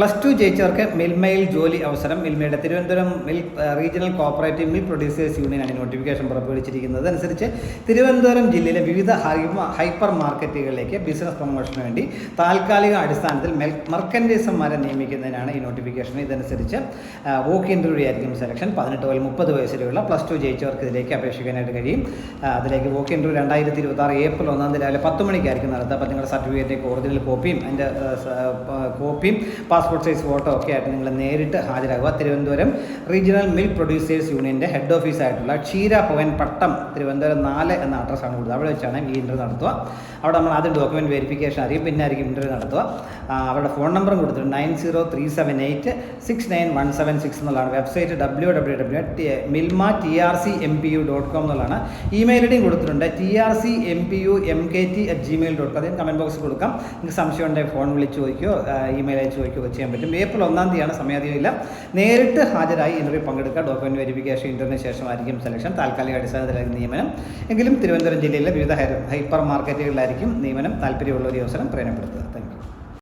+2 ജയിച്ചവർക്ക് മിൽമയിൽ ജോലി അവസരം. മിൽമയുടെ Thiruvananthapuram regional cooperative milk producers യൂണിയനാണ് നോട്ടിഫിക്കേഷൻ പുറപ്പെടുവിച്ചിരിക്കുന്നത്. അതനുസരിച്ച് തിരുവനന്തപുരം ജില്ലയിലെ വിവിധ ഹൈപ്പർ മാർക്കറ്റുകളിലേക്ക് ബിസിനസ് പ്രൊമോഷന് വേണ്ടി താൽക്കാലിക അടിസ്ഥാനത്തിൽ മർക്കൻഡൈസർമാരെ നിയമിക്കുന്നതിനാണ് ഈ നോട്ടിഫിക്കേഷൻ. ഇതനുസരിച്ച് വോക്ക് ഇൻ്റർവ്യൂ ആയിരിക്കും സെലക്ഷൻ. 18 മുതൽ 30 വയസ്സ് വരെയുള്ള +2 ജയിച്ചവർക്ക് ഇതിലേക്ക് അപേക്ഷിക്കാനായിട്ട് കഴിയും. അതിലേക്ക് വോക്ക് ഇൻ്റർവ്യൂ 2026 ഏപ്രിൽ 1 രാവിലെ 10 മണിക്കായിരിക്കും നടത്തുക. അപ്പോൾ നിങ്ങളുടെ സർട്ടിഫിക്കറ്റിൻ്റെ ഒറിജിനൽ കോപ്പിയും അതിൻ്റെ കോപ്പിയും പാസ്പോർട്ട് സൈസ് ഫോട്ടോ ഒക്കെ ആയിട്ട് നിങ്ങൾ നേരിട്ട് ഹാജരാകുക. തിരുവനന്തപുരം റീജിയണൽ മിൽക്ക് പ്രൊഡ്യൂസേഴ്സ് യൂണിയൻ്റെ ഹെഡ് ഓഫീസായിട്ടുള്ള ക്ഷീരഭവൻ പട്ടം തിരുവനന്തപുരം 4 എന്ന അഡ്രസ്സാണ് കൊടുത്തത്. അവിടെ വെച്ചാണ് ഈ ഇൻ്റർവ്യൂ നടത്തുക. അവിടെ നമ്മൾ ആദ്യം ഡോക്യുമെൻറ്റ് വെരിഫിക്കേഷൻ അറിയും, പിന്നെ ആയിരിക്കും ഇൻ്റർവ്യൂ നടത്തുക. അവരുടെ ഫോൺ നമ്പറും കൊടുത്തിട്ടുണ്ട് 9037886176 എന്നുള്ളതാണ്. വെബ്സൈറ്റ് www.milma.trcmpu.com എന്നുള്ളതാണ്. ഇമെയിൽ ഐ ഡിയും കൊടുത്തിട്ടുണ്ട് trcmpumkt@gmail.com. അതിന് കമൻറ്റ് ബോക്സിൽ കൊടുക്കാം. നിങ്ങൾക്ക് സംശയം ഉണ്ടെങ്കിൽ ഫോൺ വിളിച്ച് ചോദിക്കുകയോ ഇമെയിൽ അയച്ച് ചോദിക്കുകയോ ചെയ്യാൻ പറ്റും. ഏപ്രിൽ 1 സമയധികമില്ല. നേരിട്ട് ഹാജരായി ഇൻ്റർവ്യൂ പങ്കെടുക്കുക. ഡോക്യുമെൻറ്റ് വെരിഫിക്കേഷൻ ഇൻ്റർവ്യൂവിന് ശേഷമായിരിക്കും സെലക്ഷൻ. താൽക്കാലിക അടിസ്ഥാനത്തിലായിരിക്കും നിയമനം. എങ്കിലും തിരുവനന്തപുരം ജില്ലയിലെ വിവിധ ഹൈപ്പർ മാർക്കറ്റുകളിലായിരിക്കും നിയമനം. താല്പര്യമുള്ള ഒരു അവസരം പ്രയോജനപ്പെടുത്തുക. Thank you.